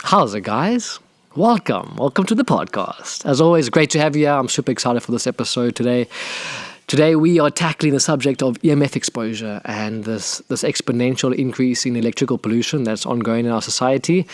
How's it, guys? Welcome to the podcast. As always, great to have you here. I'm super excited for this episode today. Today we are tackling the subject of EMF exposure and this exponential increase in electrical pollution that's ongoing in our society.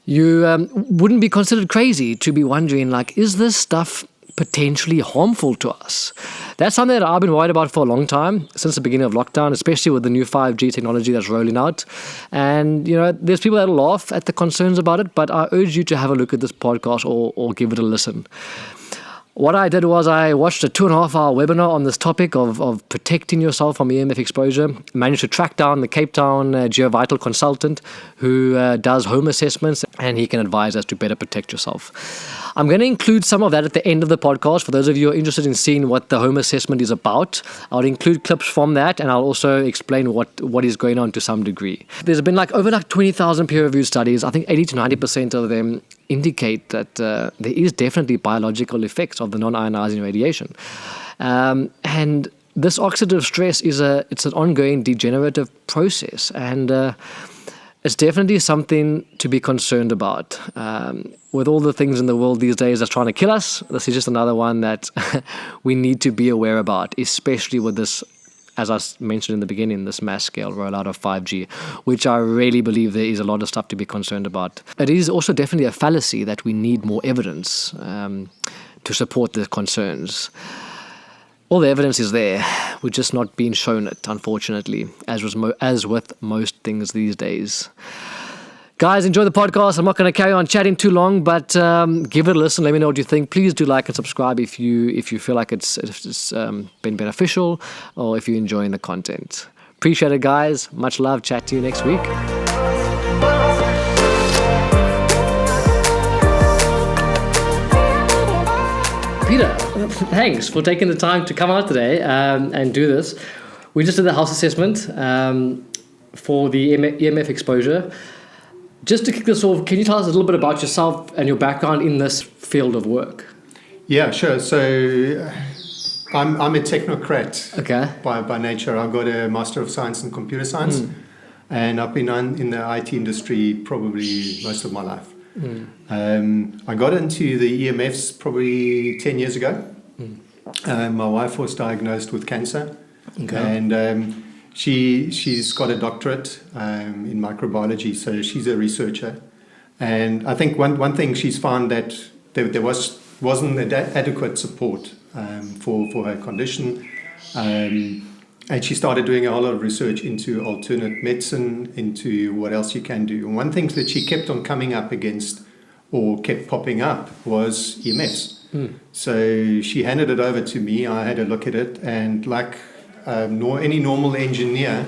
You wouldn't be considered crazy to be wondering, is this stuff potentially harmful to us? That's something that I've been worried about for a long time, since the beginning of lockdown, especially with the new 5G technology that's rolling out. And, there's people that laugh at the concerns about it, but I urge you to have a look at this podcast or give it a listen. What I did was I watched a 2.5-hour webinar on this topic of protecting yourself from EMF exposure. Managed to track down the Cape Town geovital consultant who does home assessments, and he can advise us to better protect yourself. I'm going to include some of that at the end of the podcast for those of you who are interested in seeing what the home assessment is about. I'll include clips from that, and I'll also explain what is going on to some degree. There's been over 20,000 peer-reviewed studies. I think 80 to 90% of them indicate that there is definitely biological effects of the non-ionizing radiation. And this oxidative stress it's an ongoing degenerative process, and it's definitely something to be concerned about. With all the things in the world these days that's trying to kill us, this is just another one that we need to be aware about, especially with this, as I mentioned in the beginning, this mass scale rollout of 5G, which I really believe there is a lot of stuff to be concerned about. It is also definitely a fallacy that we need more evidence to support the concerns. All the evidence is there. We're just not being shown it, unfortunately, as with most things these days. Guys, enjoy the podcast. I'm not going to carry on chatting too long, but give it a listen. Let me know what you think. Please do like and subscribe if you feel like it's been beneficial, or if you're enjoying the content. Appreciate it, guys. Much love. Chat to you next week. Peter, thanks for taking the time to come out today and do this. We just did the house assessment for the EMF exposure. Just to kick this off, can you tell us a little bit about yourself and your background in this field of work? Yeah, sure. So I'm a technocrat by nature. I've got a Master of Science in Computer Science, and I've been in the IT industry probably most of my life. I got into the EMFs probably 10 years ago. My wife was diagnosed with cancer, and she's got a doctorate in microbiology, so she's a researcher. And I think one thing she's found that there wasn't adequate support for her condition. And she started doing a whole lot of research into alternate medicine, into what else you can do. And one thing that she kept on coming up against, or kept popping up, was EMFs. So she handed it over to me. I had a look at it, and any normal engineer,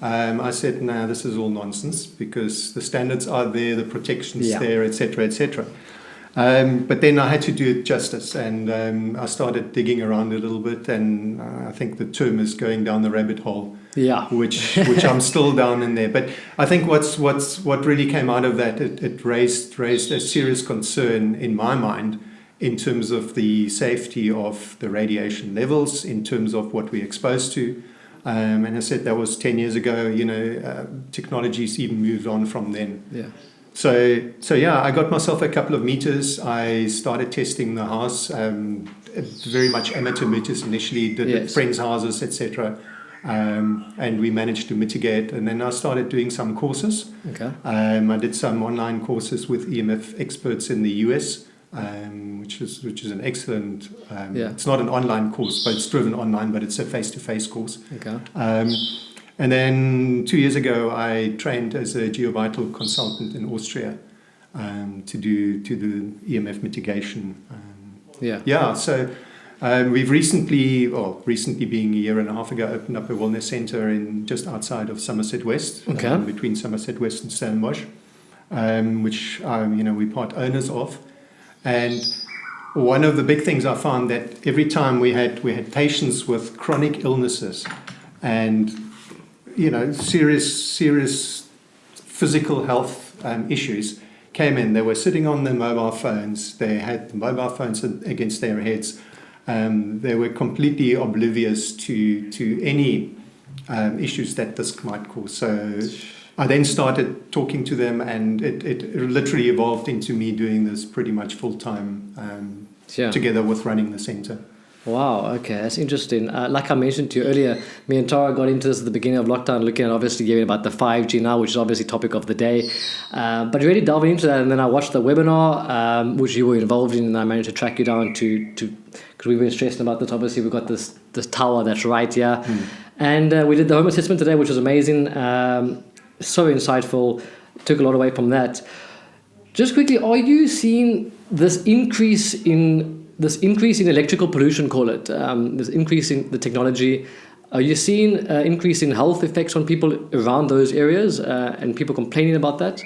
I said, no, this is all nonsense, because the standards are there, the protection's there, etc., etc. But then I had to do it justice, and I started digging around a little bit, and I think the term is going down the rabbit hole, which I'm still down in there. But I think what really came out of that, it raised a serious concern in my mind in terms of the safety of the radiation levels, in terms of what we're exposed to. And I said that was 10 years ago. Technology's even moved on from then. Yeah. So I got myself a couple of meters. I started testing the house, very much amateur meters initially, did it at friends' houses, etc. And we managed to mitigate. And then I started doing some courses. I did some online courses with EMF experts in the US, which is an excellent. It's not an online course, but it's driven online, but it's a face-to-face course. And then 2 years ago, I trained as a geovital consultant in Austria to do the EMF mitigation. So we've recently being a year and a half ago, opened up a wellness center in just outside of Somerset West, between Somerset West and Stellenbosch, which we're part owners of. And one of the big things I found that every time we had patients with chronic illnesses and serious physical health issues came in. They were sitting on their mobile phones. They had the mobile phones against their heads. They were completely oblivious to any issues that this might cause. So I then started talking to them, and it literally evolved into me doing this pretty much full-time together with running the center. Wow, okay, that's interesting. Like I mentioned to you earlier, me and Tara got into this at the beginning of lockdown, looking at obviously hearing about the 5G now, which is obviously topic of the day. But really delving into that, and then I watched the webinar, which you were involved in, and I managed to track you down to because we've been stressing about this. Obviously, we've got this tower that's right here. And we did the home assessment today, which was amazing. So insightful, took a lot away from that. Just quickly, are you seeing this increase in electrical pollution, call it, this increase in the technology? Are you seeing increase in health effects on people around those areas and people complaining about that,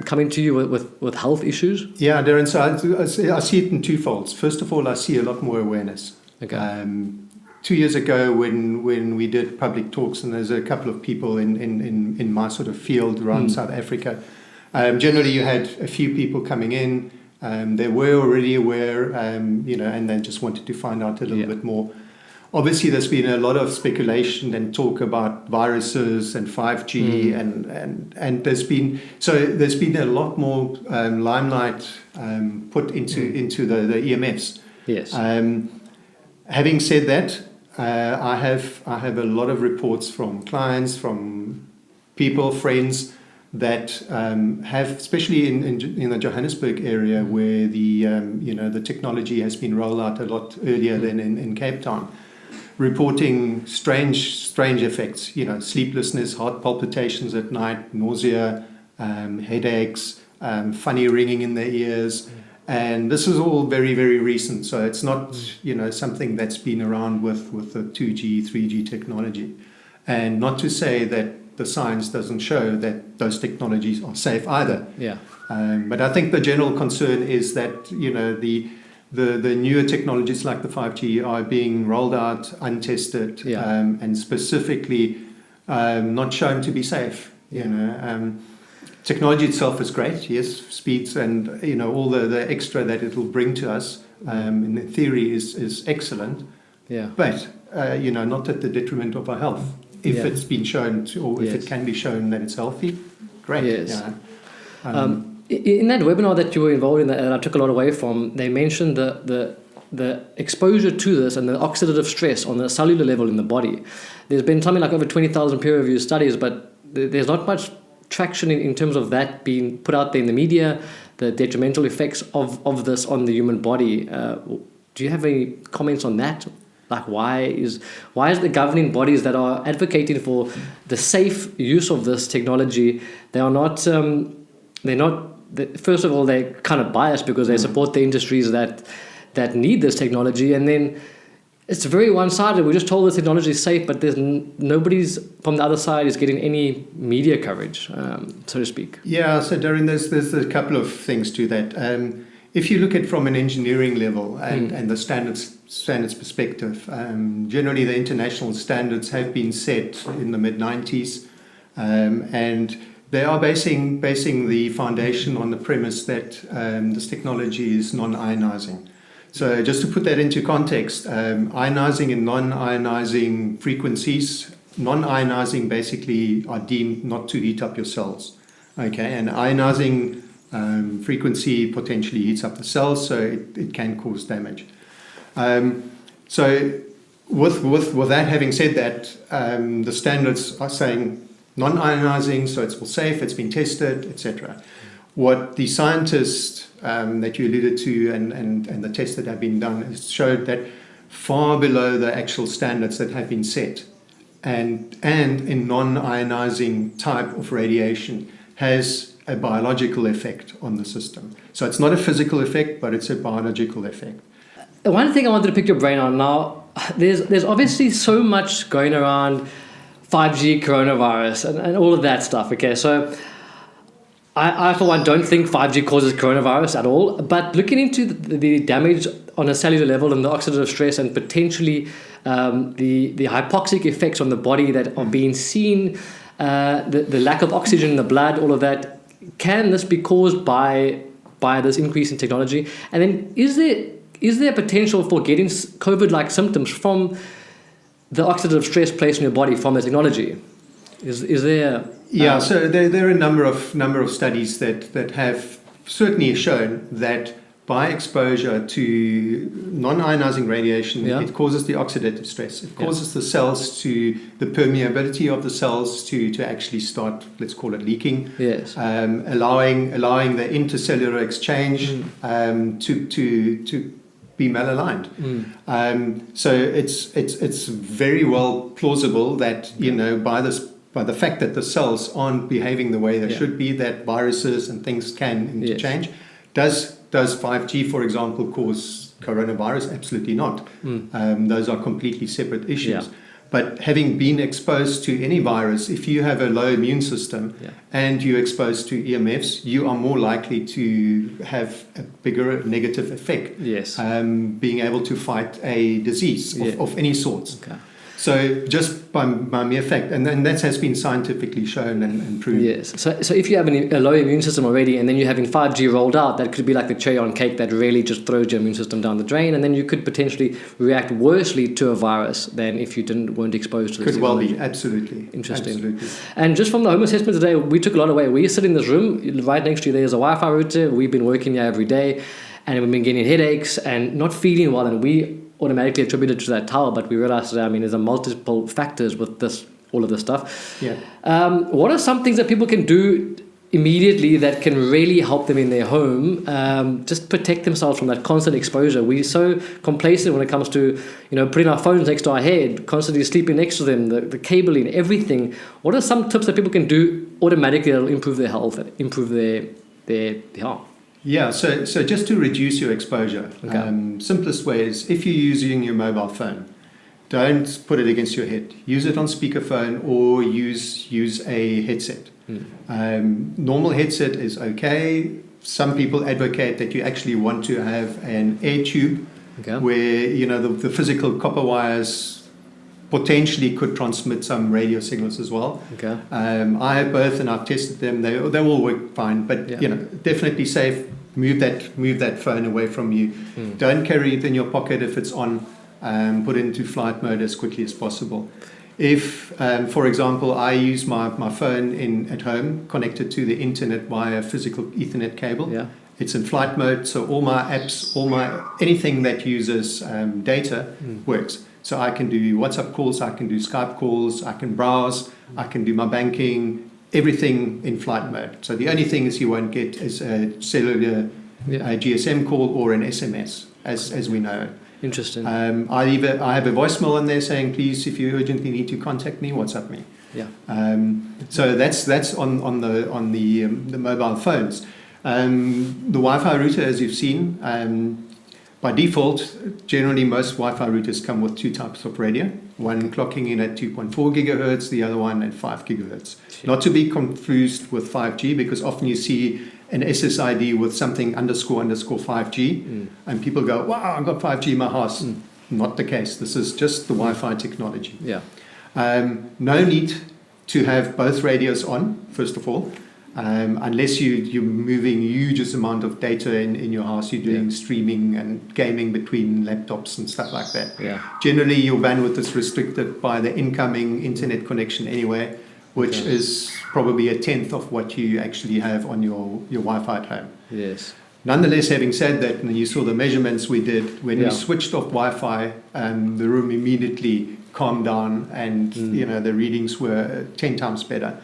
coming to you with health issues? Yeah, Darren, so I see it in two folds. First of all, I see a lot more awareness. Okay. 2 years ago when we did public talks, and there's a couple of people in my sort of field around South Africa, generally you had a few people coming in. They were already aware, and they just wanted to find out a little bit more. Obviously, there's been a lot of speculation and talk about viruses and 5G, and there's been a lot more limelight put into the EMFs. Yes. Having said that, I have a lot of reports from clients, from people, friends, that have, especially in the Johannesburg area, where the technology has been rolled out a lot earlier than in Cape Town, reporting strange effects. Sleeplessness, heart palpitations at night, nausea, headaches, funny ringing in their ears. And this is all very, very recent, so it's not something that's been around with the 2G, 3G technology. And not to say that the science doesn't show that those technologies are safe either. Yeah. But I think the general concern is that the newer technologies like the 5G are being rolled out untested, and specifically not shown to be safe. Technology itself is great, yes, speeds and all the extra that it will bring to us in theory is excellent. Yeah. But not at the detriment of our health. If it's been shown if it can be shown that it's healthy, great. Yes. In that webinar that you were involved in, that I took a lot away from, they mentioned the exposure to this and the oxidative stress on the cellular level in the body. There's been something like over 20,000 peer-reviewed studies, but there's not much traction in terms of that being put out there in the media, the detrimental effects of this on the human body. Do you have any comments on that? Like, why is the governing bodies that are advocating for the safe use of this technology, first of all, they're kind of biased because they support the industries that need this technology, and then it's very one-sided. We're just told the technology is safe, but there's nobody's from the other side is getting any media coverage, so to speak. Yeah, so Darren, there's a couple of things to that. If you look at from an engineering level and the standards perspective, generally the international standards have been set in the mid-90s, and they are basing the foundation on the premise that this technology is non-ionizing. So just to put that into context, ionizing and non-ionizing frequencies, non-ionizing basically are deemed not to heat up your cells. Okay, and ionizing frequency potentially heats up the cells, so it can cause damage. So with that, having said that, the standards are saying non-ionizing, so it's all safe, it's been tested, etc. What the scientists that you alluded to and the tests that have been done has showed that far below the actual standards that have been set, and in non-ionizing type of radiation has a biological effect on the system. So it's not a physical effect, but it's a biological effect. One thing I wanted to pick your brain on now, there's obviously so much going around 5G coronavirus and all of that stuff. Okay, so I for one don't think 5G causes coronavirus at all, but looking into the damage on a cellular level and the oxidative stress and potentially the hypoxic effects on the body that are being seen, the lack of oxygen in the blood, all of that, can this be caused by this increase in technology? And then is there potential for getting COVID-like symptoms from the oxidative stress placed in your body from the technology? Is there? Yeah, so there are a number of studies that have certainly shown that by exposure to non-ionizing radiation, it causes the oxidative stress. It causes the cells the permeability of the cells to actually start, let's call it leaking. Yes. Allowing the intercellular exchange to be malaligned. So it's very well plausible that, by the fact that the cells aren't behaving the way they should be, that viruses and things can interchange. Does 5G, for example, cause coronavirus? Absolutely not. Those are completely separate issues. Yeah. But having been exposed to any virus, if you have a low immune system and you're exposed to EMFs, you are more likely to have a bigger negative effect. Yes. Being able to fight a disease of any sorts. Okay. So just by mere fact, and that has been scientifically shown and proven. Yes. So if you have a low immune system already, and then you're having 5G rolled out, that could be like the cherry on cake that really just throws your immune system down the drain, and then you could potentially react worsely to a virus than if you weren't exposed to the Could well be, absolutely. Interesting. Absolutely. And just from the home assessment today, we took a lot away. We sit in this room, right next to you there's a Wi-Fi router. We've been working here every day, and we've been getting headaches and not feeling well, and we automatically attributed to that tower, but we realized that there's a multiple factors with all of this stuff. Yeah. What are some things that people can do immediately that can really help them in their home, just protect themselves from that constant exposure? We're so complacent when it comes to putting our phones next to our head, constantly sleeping next to them, the cabling, everything. What are some tips that people can do automatically that will improve their health, improve their health? Yeah, so just to reduce your exposure, simplest way is if you're using your mobile phone, don't put it against your head. Use it on speakerphone or use a headset. Normal headset is okay. Some people advocate that you actually want to have an air tube where the physical copper wires potentially could transmit some radio signals as well. Okay. I have both, and I've tested them. They all work fine, but definitely safe. Move that phone away from you. Don't carry it in your pocket if it's on. Put it into flight mode as quickly as possible. If, for example, I use my phone at home connected to the internet via physical Ethernet cable. Yeah. It's in flight mode, so all my apps, anything that uses data works. So I can do WhatsApp calls, I can do Skype calls, I can browse, I can do my banking, everything in flight mode. So the only thing is you won't get is a cellular GSM call or an SMS, as we know. Interesting. I have a voicemail in there saying, please, if you urgently need to contact me, WhatsApp me. Yeah. So that's on the mobile phones. The Wi-Fi router, as you've seen, by default, generally most Wi-Fi routers come with two types of radio. One clocking in at 2.4 gigahertz, the other one at 5 gigahertz. Sure. Not to be confused with 5G, because often you see an SSID with something __5G, and people go, wow, I've got 5G in my house. Not the case. This is just the Wi-Fi technology. Yeah. No need to have both radios on, first of all. Unless you're moving huge amount of data in your house, you're doing streaming and gaming between laptops and stuff like that. Yeah. Generally, your bandwidth is restricted by the incoming internet connection anyway, which is probably a tenth of what you actually have on your Wi-Fi at home. Yes. Nonetheless, having said that, and you saw the measurements we did, when we switched off Wi-Fi, the room immediately calmed down, and the readings were 10 times better.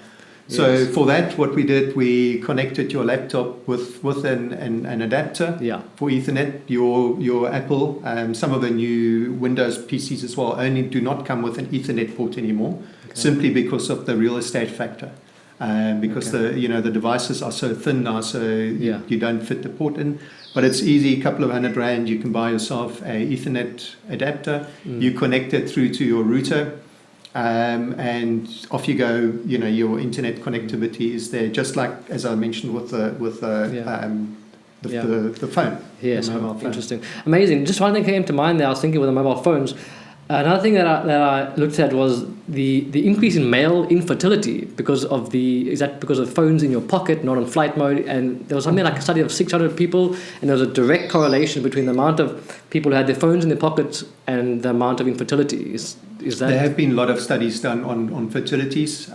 So for that, what we did, we connected your laptop with an adapter for Ethernet. Your Apple, some of the new Windows PCs as well, do not come with an Ethernet port anymore, simply because of the real estate factor. Because the devices are so thin now, so you don't fit the port in. But it's easy, a couple of $100, you can buy yourself a Ethernet adapter. You connect it through to your router. And off you go. Your internet connectivity is there, just like as I mentioned with the phone. Yes, interesting, amazing. Just one thing came to mind there. I was thinking with the mobile phones. Another thing that I looked at was the increase in male infertility because of phones in your pocket, not on flight mode. And there was something like a study of 600 people, and there was a direct correlation between the amount of people who had their phones in their pockets and the amount of infertility. Is that? There have been a lot of studies done on fertilities.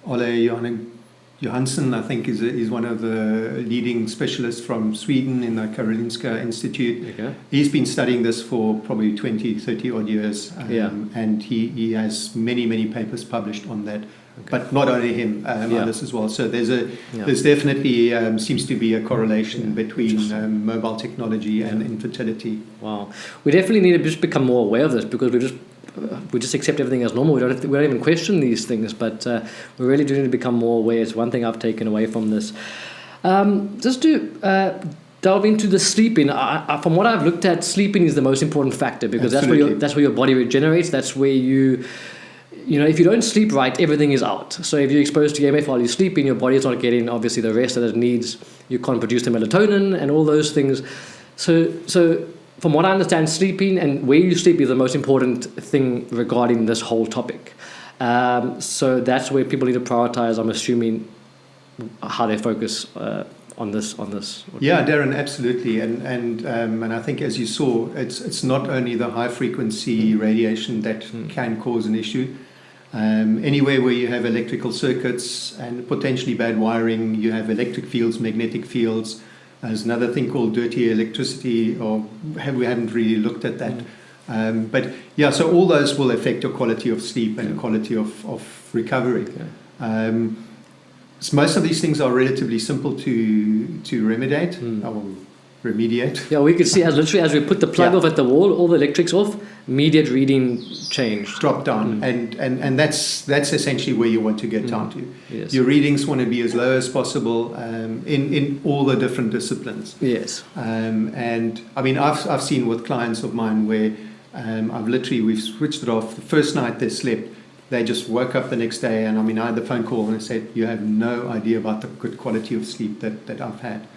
Ole Johansson, I think, is one of the leading specialists from Sweden in the Karolinska Institute. Okay. He's been studying this for probably 20, 30 odd years. And he has many papers published on that. Okay. But not only him, others as well. So there's definitely seems to be a correlation between mobile technology and infertility. Wow. We definitely need to just become more aware of this, because we just accept everything as normal. We don't even question these things, but we really do need to become more aware. It's one thing I've taken away from this. Just to delve into the sleeping. From what I've looked at, sleeping is the most important factor, because that's where your body regenerates. That's where if you don't sleep right, everything is out. So if you're exposed to EMF while you're sleeping, your body is not getting obviously the rest that it needs. You can't produce the melatonin and all those things. So from what I understand, sleeping and where you sleep is the most important thing regarding this whole topic. So that's where people need to prioritize, I'm assuming, how they focus on this. Yeah, Darren, absolutely. And I think, as you saw, it's not only the high frequency radiation that can cause an issue. Anywhere where you have electrical circuits and potentially bad wiring, you have electric fields, magnetic fields. There's another thing called dirty electricity, we haven't really looked at that. So all those will affect your quality of sleep and quality of recovery. So most of these things are relatively simple to remediate. Yeah, we could see as we put the plug off at the wall, all the electrics off, immediate reading changed. Drop down. And that's essentially where you want to get down to. Yes. Your readings want to be as low as possible in all the different disciplines. Yes. And I mean, I've seen with clients of mine where we've switched it off. The first night they slept, they just woke up the next day, and I had the phone call and I said, you have no idea about the good quality of sleep that I've had.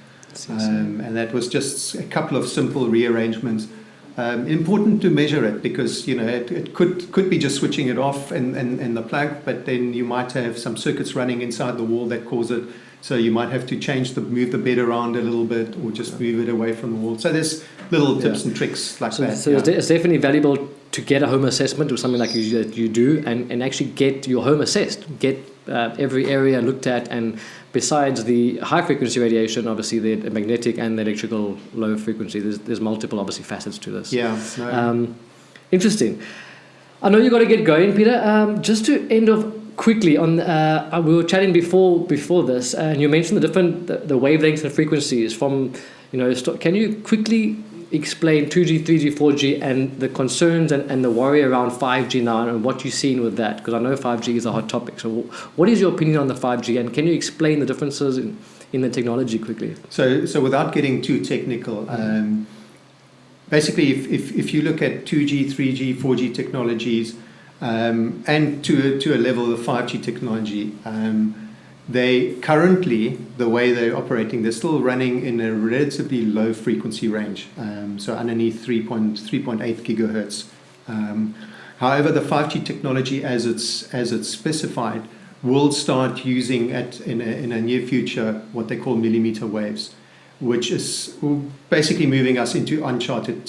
And that was just a couple of simple rearrangements. Important to measure it, because it could be just switching it off and the plug, but then you might have some circuits running inside the wall that cause it. So you might have to move the bed around a little bit, or just move it away from the wall. So there's little tips and tricks like that. So it's definitely valuable to get a home assessment or something like you do, and actually get your home assessed, get every area looked at, and besides the high frequency radiation, obviously the magnetic and the electrical low frequency, there's multiple obviously facets to this. Interesting. I know you got to get going, Peter. Just to end off quickly on, we were chatting before this, and you mentioned the different the wavelengths and frequencies from, can you quickly explain 2G, 3G, 4G, and the concerns and the worry around 5G now, and what you're seeing with that? Because I know 5G is a hot topic. So what is your opinion on the 5G, and can you explain the differences in the technology quickly? So without getting too technical, basically if you look at 2G, 3G, 4G technologies, and to a level of 5G technology, they currently, the way they're operating, they're still running in a relatively low frequency range, so underneath 3.8 gigahertz. However, the 5G technology, as it's specified, will start using in a near future what they call millimeter waves, which is basically moving us into uncharted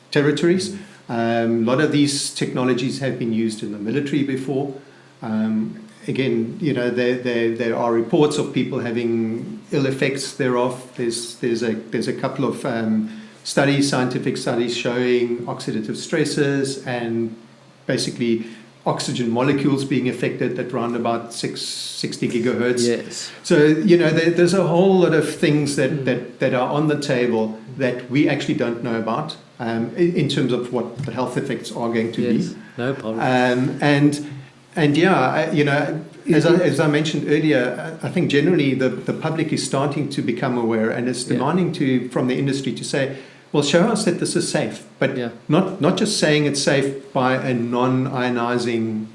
territories. A lot of these technologies have been used in the military before. Again, there are reports of people having ill effects thereof. There's a couple of scientific studies showing oxidative stresses and basically oxygen molecules being affected at around about 60 gigahertz. Yes. So there's a whole lot of things that are on the table that we actually don't know about in terms of what the health effects are going to be. No problem. As I mentioned earlier, I think generally the public is starting to become aware, and it's demanding from the industry to say, well, show us that this is safe, but not just saying it's safe by a non-ionizing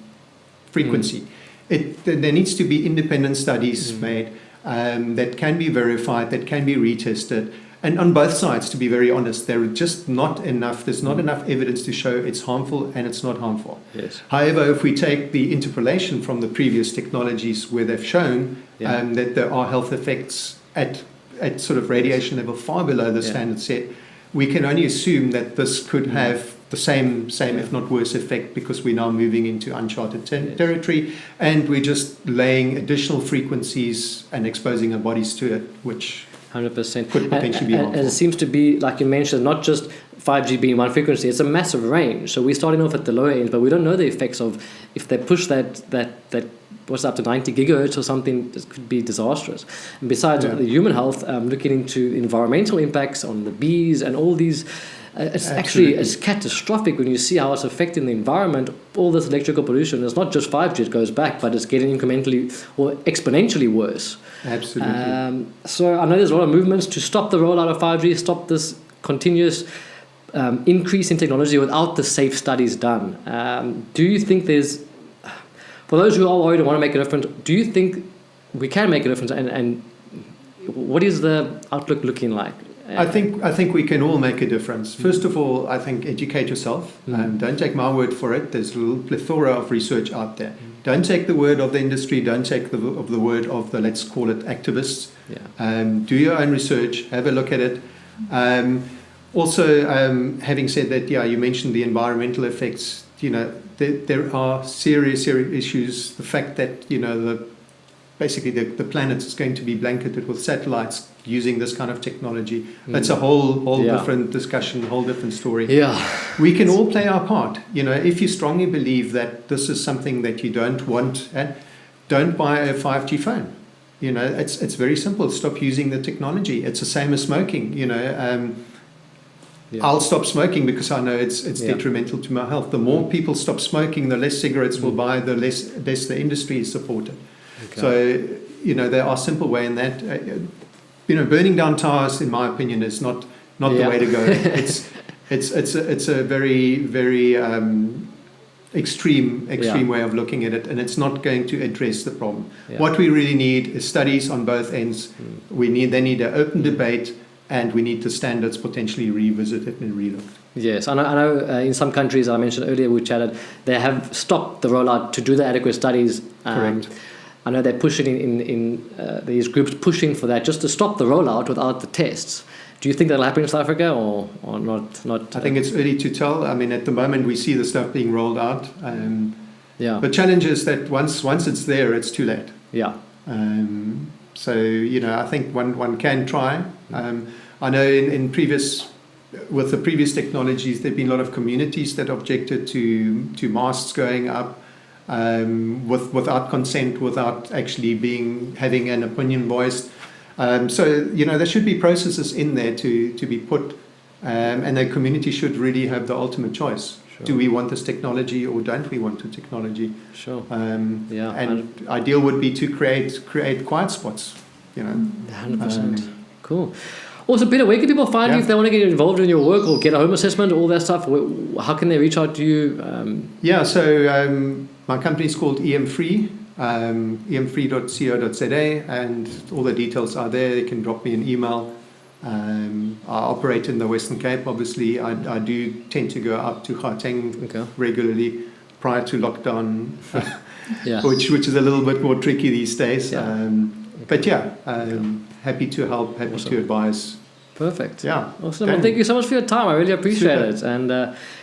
frequency. There needs to be independent studies made that can be verified, that can be retested. And on both sides, to be very honest, there's not enough evidence to show it's harmful and it's not harmful. Yes. However, if we take the interpolation from the previous technologies where they've shown that there are health effects at sort of radiation level far below the standard set, we can only assume that this could have the same if not worse effect, because we're now moving into uncharted territory, and we're just laying additional frequencies and exposing our bodies to it, which 100% could potentially be harmful. And it seems to be, like you mentioned, not just 5G being one frequency, it's a massive range. So we're starting off at the lower end, but we don't know the effects of, if they push that what's up to 90 gigahertz or something, this could be disastrous. And besides the human health, looking into environmental impacts on the bees and all these, it's catastrophic when you see how it's affecting the environment. All this electrical pollution, it's not just 5G, it goes back, but it's getting incrementally or exponentially worse. Absolutely. So I know there's a lot of movements to stop the rollout of 5G, stop this continuous increase in technology without the safe studies done. Do you think there's, for those who are worried and want to make a difference, do you think we can make a difference? And what is the outlook looking like? I think we can all make a difference. First of all, I think educate yourself. Don't take my word for it. There's a little plethora of research out there. Don't take the word of the industry. Don't take the word of the, let's call it, activists. Do your own research. Have a look at it. Also, having said that, you mentioned the environmental effects. There are serious issues. The fact that basically the planet is going to be blanketed with satellites using this kind of technology. That's a whole different discussion, whole different story. We can all play our part. If you strongly believe that this is something that you don't want, don't buy a 5G phone. It's very simple. Stop using the technology. It's the same as smoking. I'll stop smoking because I know it's detrimental to my health. The more people stop smoking, the less cigarettes will buy, the less the industry is supported. Okay. So, there are simple way in that. Burning down towers, in my opinion, is not the way to go. It's a very, very extreme way of looking at it, and it's not going to address the problem. What we really need is studies on both ends. They need an open debate, and we need the standards potentially revisited and relooked. Yes, I know in some countries, I mentioned earlier, we chatted, they have stopped the rollout to do the adequate studies. Correct. I know they're pushing in these groups pushing for that, just to stop the rollout without the tests. Do you think that'll happen in South Africa or not? I think it's early to tell. I mean, at the moment we see the stuff being rolled out. The challenge is that once it's there, it's too late. So, I think one can try. I know in with the previous technologies, there have been a lot of communities that objected to masts going up without consent, without actually having an opinion voiced. So, there should be processes in there to be put, and the community should really have the ultimate choice. Sure. Do we want this technology or don't we want the technology? Sure. And ideal would be to create quiet spots. 100%. Cool. Also, Peter, where can people find you if they want to get involved in your work or get a home assessment, all that stuff? How can they reach out to you? So my company is called EM3, em3.co.za, and all the details are there. They can drop me an email. I operate in the Western Cape, obviously. I do tend to go up to Gauteng regularly prior to lockdown, which is a little bit more tricky these days. Happy to help, happy to advise. Perfect. Yeah. Awesome. Well, thank you so much for your time. I really appreciate it. And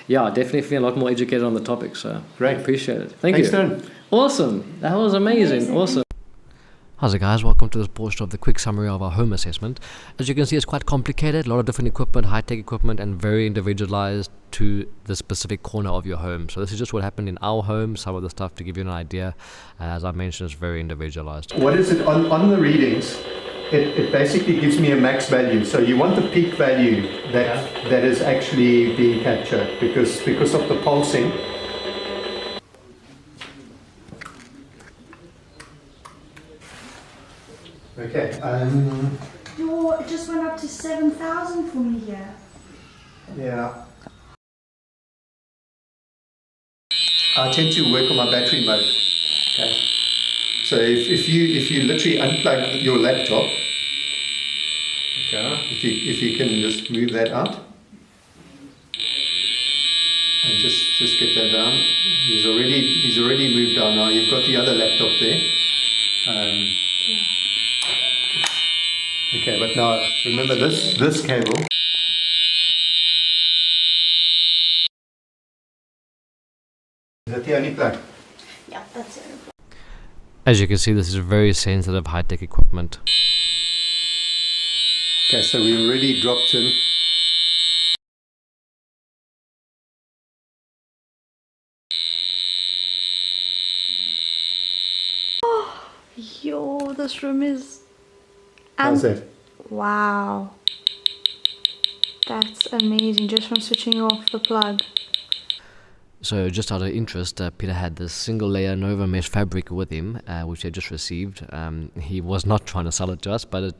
definitely feeling a lot more educated on the topic. So great. I appreciate it. Thanks, you. Dan. Awesome. That was amazing. Awesome. How's it, guys? Welcome to this portion of the quick summary of our home assessment. As you can see, it's quite complicated, a lot of different equipment, high-tech equipment, and very individualized to the specific corner of your home. So this is just what happened in our home, some of the stuff to give you an idea. As I mentioned, it's very individualized. What is it on the readings? It basically gives me a max value. So you want the peak value that is actually being captured because of the pulsing. Okay. It just went up to 7,000 for me here. Yeah. I tend to work on my battery mode. Okay. So if you literally unplug your laptop, if you can just move that out and just get that down. He's already moved down now. You've got the other laptop there. Okay, but now remember this cable that the only plug? Yeah, that's it. As you can see, this is very sensitive high-tech equipment. Okay, so we already dropped in. Yo, this room is... How's that? Wow. That's amazing, just from switching off the plug. So just out of interest, Peter had this single layer Nova mesh fabric with him, which he had just received. He was not trying to sell it to us, but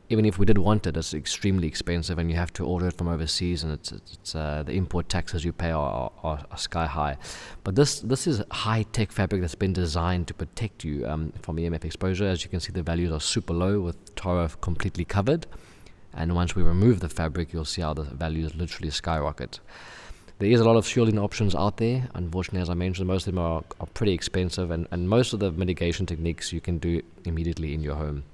even if we did want it, it's extremely expensive and you have to order it from overseas, and it's the import taxes you pay are sky high. But this is high-tech fabric that's been designed to protect you from EMF exposure. As you can see, the values are super low with Toro completely covered. And once we remove the fabric, you'll see how the values literally skyrocket. There is a lot of shielding options out there. Unfortunately, as I mentioned, most of them are pretty expensive, and most of the mitigation techniques you can do immediately in your home.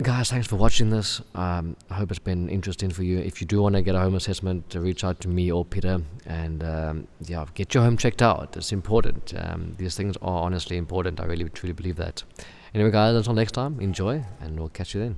Guys, thanks for watching this. I hope it's been interesting for you. If you do want to get a home assessment, reach out to me or Peter, and get your home checked out. It's important. These things are honestly important. I really truly believe that. Anyway, guys, until next time, enjoy, and we'll catch you then.